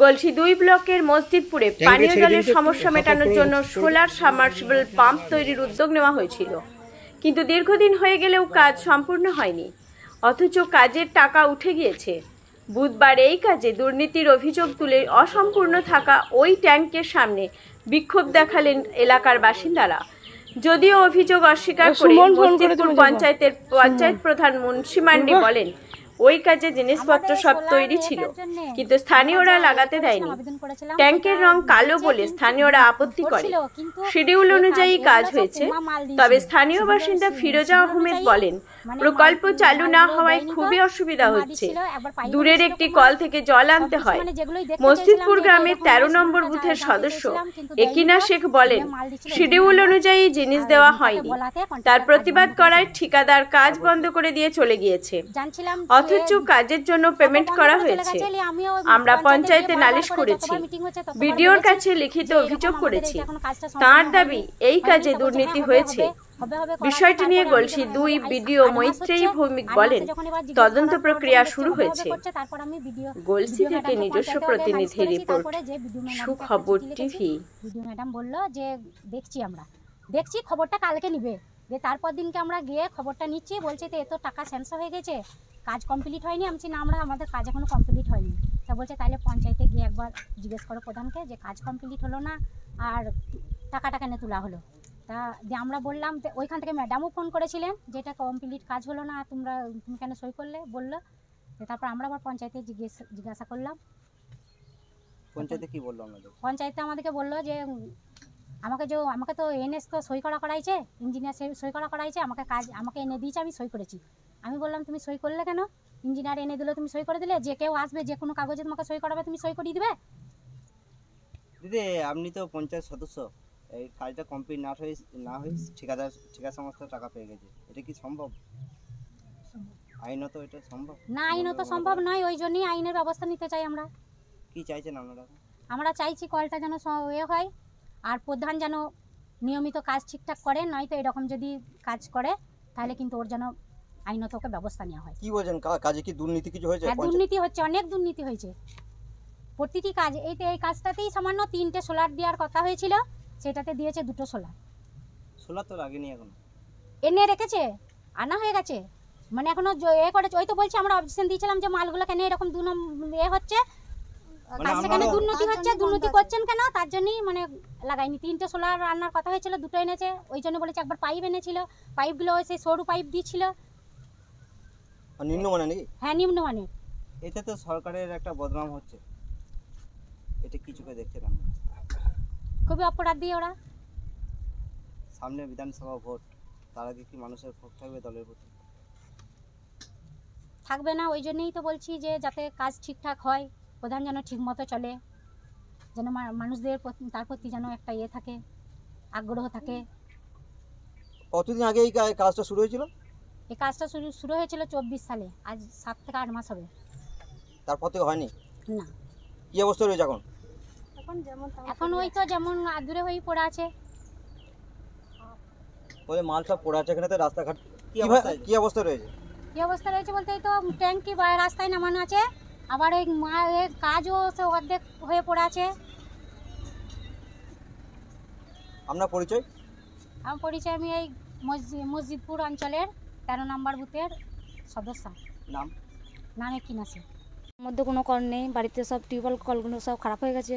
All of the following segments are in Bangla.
গলসি 2 ব্লকের মসজিদপুরে পানীয় জলের সমস্যা মেটানোর জন্য সোলার সাবমার্সিবল পাম্প তৈরির উদ্যোগ নেওয়া হয়েছিল, কিন্তু দীর্ঘদিন হয়ে গেলেও কাজ সম্পূর্ণ হয়নি, অথচ কাজের টাকা উঠে গিয়েছে। বুধবার এই কাজে দুর্নীতির অভিযোগ তুলে অসম্পূর্ণ থাকা ওই ট্যাঙ্কের সামনে বিক্ষোভ দেখালেন এলাকার বাসিন্দারা। যদিও অভিযোগ অস্বীকার করে মসজিদপুর পঞ্চায়েত প্রধান মুন্সি মান্ডি বলেন, ওই কাজে জিনিসপত্র সব তৈরি ছিল, কিন্তু স্থানীয়রা লাগাতে দেয়নি। ট্যাঙ্কের রং কালো বলে স্থানীয়রা আপত্তি করে। শিডিউল অনুযায়ী কাজ হয়েছে, তবে স্থানীয় বাসিন্দা ফিরোজা আহমেদ বলেন, প্রকল্প চালু না হওয়ায় খুবই অসুবিধা হচ্ছে। দূরের একটি কল থেকে জল আনতে হয়। মসজিদপুর গ্রামের 13 নম্বর বুথের সদস্য একিনা শেখ বলেন, শিডিউল অনুযায়ী জিনিস দেওয়া হয়নি। তার প্রতিবাদ করায় ঠিকাদার কাজ বন্ধ করে দিয়ে চলে গিয়েছে, অথচ কাজের জন্য পেমেন্ট করা হয়েছে। আমরা পঞ্চায়েতে নালিশ করেছি, বিডিওর কাছে লিখিত অভিযোগ করেছি। তার দাবি, এই কাজে দুর্নীতি হয়েছে। বিষয়টি নিয়ে গলসি 2 বিডিও মৈত্রেয়ী ভৌমিক বলেন, তদন্ত প্রক্রিয়া শুরু হয়েছে। গলসি থেকে নিজস্ব প্রতিনিধি রিপোর্ট, সুখবর টিভি। ম্যাডাম বলল যে দেখছি খবরটা কালকে নিবে। যে তারপর দিনকে আমরা গিয়ে খবরটা নিচ্ছি, বলছে তো এত টাকা স্যাংশন হয়ে গেছে, কাজ কমপ্লিট হয়নি। আমি বলছি না, আমাদের কাজ এখনো কমপ্লিট হয়নি। তা বলছে তাহলে পঞ্চায়েতে গিয়ে একবার জিজ্ঞেস করো প্রধানকে যে কাজ কমপ্লিট হলো না আর টাকাটা কেন তোলা হলো। তা যে আমরা বললাম, ওইখান থেকে ম্যাডামও ফোন করেছিলেন যে এটা কমপ্লিট কাজ হলো না, তুমি কেন সই করলে বললো। তারপর আমরা আবার পঞ্চায়েতে জিজ্ঞাসা করলাম। পঞ্চায়েতে কি বললো? পঞ্চায়েতে আমাদেরকে বললো যে আমাকে তো এনএস তো সই করাইছে, ইঞ্জিনিয়ার সই করাইছে, আমাকে এনে দিয়েছে, আমি সই করেছি। আমি বললাম তুমি সই করলে কেন? ইঞ্জিনিয়ার এনে দিল, তুমি সই করে দিলে। যে কেউ আসবে, যে কোনো কাগজে তোমাকে সই করাবে, তুমি সই করিয়ে দিবে। দিদি, আপনি তো পঞ্চায়েত সদস্য, এই কাজটা কমপ্লিট না হয়ে ঠিকা সংস্থা টাকা পেয়ে গেছে, এটা কি সম্ভব? আইনত এটা সম্ভব না? আইনত সম্ভব নয়, ওই জন্যই আইনের ব্যবস্থা নিতে চাই আমরা। কি চাইছেন আপনারা? আমরা চাইছি কলটা যেন হয়, আর প্রধান যেন নিয়মিত কাজ ঠিকঠাক করে, নয়তো এরকম যদি কাজ করে তাহলে কিন্তু ওর যেন আইনত ওকে ব্যবস্থা নেওয়া হয়। কি বলছেন, কাজে কি দুর্নীতি কিছু হয়েছে? হ্যাঁ, দুর্নীতি হচ্ছে, অনেক দুর্নীতি হয়েছে প্রতিটি কাজ। এই কাজটাতেই সামান্য 3টে সোলার দেওয়ার কথা হয়েছিল, সেটাতে দিয়েছে 2টো সোলার। সোলার তো লাগেনি, এখন এনে রেখেছে, আনা হয়ে গেছে, মানে এখনো করেছে। ওই তো বলছে আমরা অবজেকশন দিয়েছিলাম যে মালগুলো কেন এরকম হচ্ছে, কাজটা কেন দুর্নীতি হচ্ছে, দুর্নীতি করছেন কেন, তার জন্যই মানে লাগাইনি। 3টে সোলার আনার কথা হয়েছিল, 2টো এনেছে। ওই জন্য বলেছে একবার পাইপ এনেছিল, পাইপগুলো সেই সরু পাইপ দিয়েছিল। নিম্নমানের নাকি? হ্যাঁ, নিম্নমানের। এটা তো সরকারের একটা বদনাম হচ্ছে, এটা কি চোখে দেখছেন আপনি? খুবই অপরাধ দিয়ে ওরা। সামনে বিধানসভা ভোট, তার আগে কি মানুষের ভোট থাকবে দলের প্রতি? থাকবে না, ওই জন্যই তো বলছি যে যাতে কাজ ঠিকঠাক হয়, প্রধান যেন ঠিকমতো চলে, যেন মানুষদের তার প্রতি যেন একটা থাকে, আগ্রহ থাকে। কতদিন আগে এই কাজটা শুরু হয়েছিল? এই কাজটা শুরু হয়েছিল 24 সালে, আজ 7 থেকে 8 মাস হবে। তারপর থেকে হয়নি না। কি অবস্থা রয়েছে এখন? এখন ওই তো যেমন আদুরে হয়ে পড়ে আছে, ওই মাল সব পড়ে আছে এখানে, তো রাস্তাঘাট কি অবস্থা রয়েছে? কি অবস্থা রয়েছে বলতে এই তো ট্যাঙ্কি রাস্তায় নামানো আছে, আবার এই কাজও অর্ধেক হয়ে পড়ে আছে। আপনার পরিচয়? আমার পরিচয়, আমি এই মসজিদপুর অঞ্চলের 13 নম্বর বুথের সদস্য। নাম একিনা শেখ। মধ্যে কোনো কল নেই, বাড়িতে সব টিউবওয়েল কলগুলো সব খারাপ হয়ে গেছে,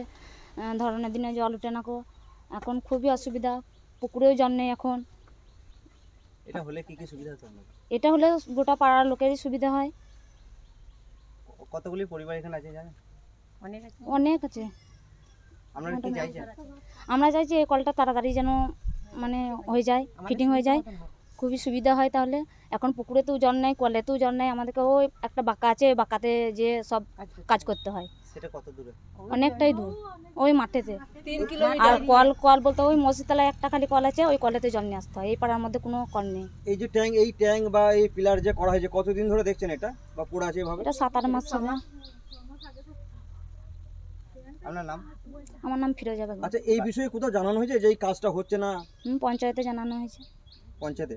ধরনের দিনে জল ওঠে না, এখন খুবই অসুবিধা, পুকুরেও জল নেই এখন। এটা হলে কি সুবিধা হতো? এটা হলে গোটা পাড়ার লোকেরই সুবিধা হয়। কতগুলি পরিবার এখানে আছে জানেন? অনেক আছে। আপনারা কি চাইছেন? আমরা চাইছি এই কলটা তাড়াতাড়ি যেন মানে হয়ে যায়, ফিটিং হয়ে যায়, খুবই সুবিধা হয়। তাহলে এখন পুকুরেতেও জল নেই, কলেতেও জল নেই, আমাদেরকে ওই একটা বাঁকা আছে, ওই বাঁকাতে যে সব কাজ করতে হয়। সেটা কত দূরে? অনেকটাই দূর, ওই মাঠেতে। আর কল বলতে ওই মসজিদতলায় একটা খালি কল আছে, ওই কলেতে জল নিয়ে আসতে হয়, এই পাড়ার মধ্যে কোনো কল নেই। এই যে ট্যাঙ্ক বা এই পিলার যে করা হয়েছে, কতদিন ধরে দেখছেন এটা বা পড়ে আছে এভাবে? এটা 7-8 মাস হবে। আপনার নাম? আমার নাম ফিরোজা বেগম। আচ্ছা, এই বিষয়ে কোথাও জানানো হয়েছে যে এই কাজটা হচ্ছে না? পঞ্চায়েতে জানানো হয়েছে। পঞ্চায়েতে?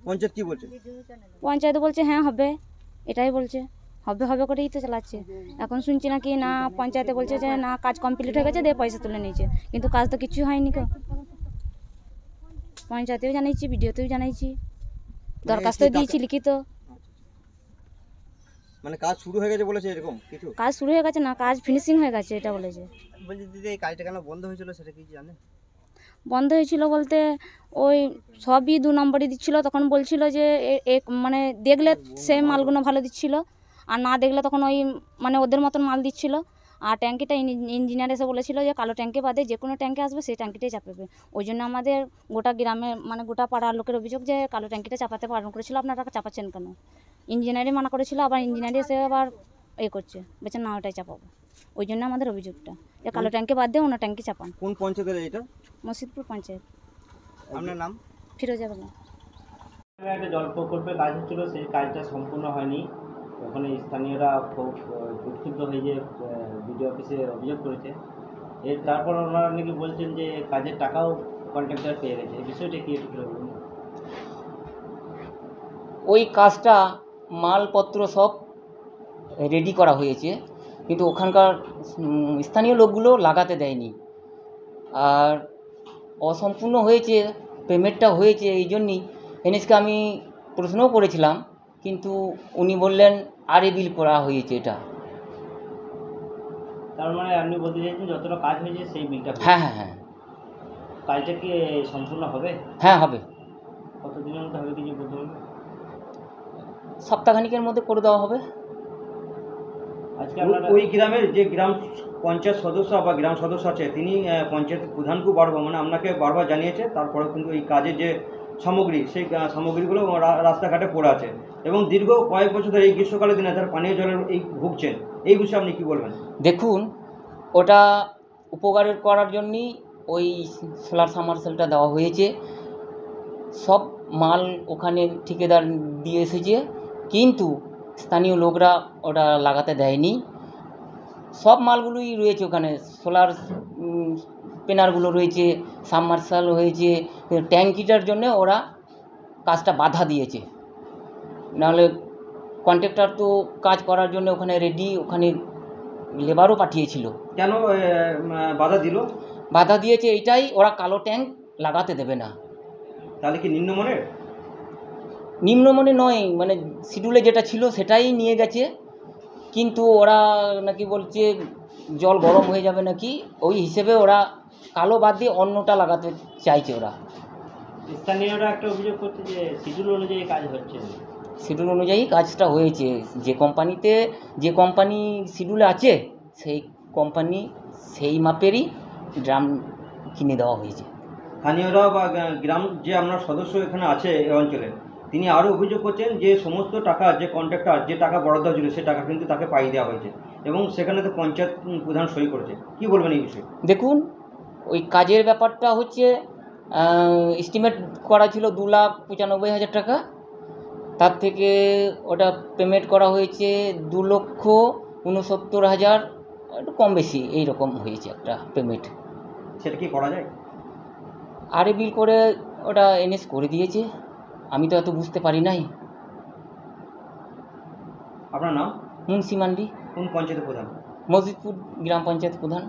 পঞ্চায়েত কি বলছে? পঞ্চায়েত বলছে হ্যাঁ হবে, এটাই বলছে। হবে হবে করেই তো চালাচ্ছে। এখন শুনছি নাকি না পঞ্চায়েতে বলছে যে না কাজ কমপ্লিট হয়ে গেছে, দিয়ে পয়সা তুলে নিয়েছে, কিন্তু কাজ তো কিছু হয়নি গো। পঞ্চায়েতেও জানাইছি, বিডিওতেও জানাইছি, দরখাস্ত দিয়েছি লিখিত। মানে কাজ শুরু হয়ে গেছে বলেছে এরকম কিছু? কাজ শুরু হয়ে গেছে না, কাজ ফিনিশিং হয়ে গেছে এটা বলেছে। বলছি দিদি এই কাজটা কেন বন্ধ হয়েছিল সেটা কি জানেন? বন্ধ হয়েছিল বলতে ওই সবই 2 নম্বরই দিচ্ছিল, তখন বলছিল যে মানে দেখলে সেই মালগুলো ভালো দিচ্ছিল, আর না দেখলে তখন ওই মানে ওদের মতন মাল দিচ্ছিল। আর ট্যাঙ্কিটা ইঞ্জিনিয়ার এসে বলেছিল যে কালো ট্যাঙ্কি বাদে যে কোনো ট্যাঙ্কি আসবে সেই ট্যাঙ্কিটাই চাপাবে। ওই জন্য আমাদের গোটা গ্রামে মানে গোটা পাড়ার লোকের অভিযোগ যে কালো ট্যাঙ্কিটা চাপাতে বারণ করেছিল, আপনারা চাপাচ্ছেন কেন? ইঞ্জিনিয়ারই মানা করেছিল, আবার ইঞ্জিনিয়ারই এসে আবার করছে, বলছে না ওটাই চাপাবো। ওই জন্য আমাদের অভিযোগটা যে কালো ট্যাঙ্কি বাদ দিয়ে অন্য ট্যাঙ্কি চাপান। কোন পঞ্চায়েতের এটা? মসজিদপুর পঞ্চায়েত। আপনার নাম? ফিরোজা বেগম। একটা জল প্রকল্পের কাজ হচ্ছিল, সেই কাজটা সম্পূর্ণ হয়নি। ওখানে স্থানীয়রা খুব উৎক্ষুব্ধ হয়ে যে বিডিও অফিসে অভিযোগ করেছে। তারপর ওনারা নাকি বলছেন যে কাজের টাকাও কন্ট্রাক্টর পেয়ে গেছে। এই বিষয়টা কি একটু বলুন? ওই কাজটা মালপত্র সব রেডি করা হয়েছে, কিন্তু ওখানকার স্থানীয় লোকগুলো লাগাতে দেয়নি। আর অসম্পূর্ণ হয়েছে, পেমেন্টটা হয়েছে, এই জন্যই এনএসকে আমি প্রশ্নও করেছিলাম, কিন্তু উনি বললেন আরে বিল করা হয়েছে এটা। তার মানে আপনি বলতে চাইছেন যতটা কাজ হয়েছে সেই বিলটা? হ্যাঁ হ্যাঁ হ্যাঁ। কাজটা কি সম্পূর্ণ হবে? হ্যাঁ হবে। কতদিনের মধ্যে হবে কিছু বলতে পারবেন? সপ্তাহখানিকের মধ্যে করে দেওয়া হবে। আজকে আপনারা ওই গ্রামের যে গ্রাম পঞ্চায়েত সদস্য বা গ্রাম সদস্য আছে তিনি পঞ্চায়েত প্রধানকে বারবার মানে আপনাকে বারবার জানিয়েছে, তারপরে কিন্তু এই কাজের যে সামগ্রী সেই সামগ্রীগুলো রাস্তাঘাটে পড়ে আছে এবং দীর্ঘ কয়েক বছর ধরে এই গ্রীষ্মকালের দিনে তার পানীয় জলের এই ভুগছেন। এই বিষয়ে আপনি কী বলবেন? দেখুন, ওটা উপকারের করার জন্যই ওই সোলার সাবমার্সিবলটা দেওয়া হয়েছে। সব মাল ওখানে ঠিকাদার দিয়ে এসেছে, কিন্তু স্থানীয় লোকরা ওটা লাগাতে দেয়নি। সব মালগুলোই রয়েছে ওখানে, সোলার প্যানেলগুলো রয়েছে, সাবমার্সাল হয়েছে, ট্যাঙ্কিটার জন্য ওরা কাজটা বাধা দিয়েছে। নাহলে কন্ট্রাক্টর তো কাজ করার জন্য ওখানে রেডি, ওখানে লেবারও পাঠিয়েছিল। কেন বাধা দিল? বাধা দিয়েছে এইটাই, ওরা কালো ট্যাঙ্ক লাগাতে দেবে না। তাহলে কি নিম্নমানের? নিম্নমানে নয়, মানে শিডিউলে যেটা ছিল সেটাই নিয়ে গেছে, কিন্তু ওরা নাকি বলছে জল গরম হয়ে যাবে নাকি, ওই হিসেবে ওরা কালো বাদ দিয়ে অন্যটা লাগাতে চাইছে। ওরা স্থানীয়রা একটা অভিযোগ করছে যে শিডিউল অনুযায়ী কাজ হচ্ছে না। শিডিউল অনুযায়ী কাজটা হয়েছে, যে কোম্পানি শিডিউলে আছে সেই কোম্পানি সেই মাপেরই ড্রাম কিনে দেওয়া হয়েছে। স্থানীয়রা বা গ্রাম যে আপনার সদস্য এখানে আছে এই অঞ্চলে, তিনি আরও অভিযোগ করছেন যে সমস্ত টাকা যে কন্ট্রাক্টর যে টাকা বরাদ্দ ছিল সে টাকা কিন্তু তাকে পাইয়ে দেওয়া হয়েছে এবং সেখানে তো পঞ্চায়েত প্রধান সই করেছে। কি বলবেন এই বিষয়ে? দেখুন, ওই কাজের ব্যাপারটা হচ্ছে এস্টিমেট করা ছিল 2,95,000 টাকা, তার থেকে ওটা পেমেন্ট করা হয়েছে 2,69,000, একটু কম বেশি এই রকম হয়েছে একটা পেমেন্ট। সেটা কি করা যায়? আরে বিল করে ওটা এনএস করে দিয়েছে, আমি তো এত বুঝতে পারি নাই। আপনার নাম? মুন্সি মান্ডি, কোন পঞ্চায়েতের প্রধান? মসজিদপুর গ্রাম পঞ্চায়েত প্রধান।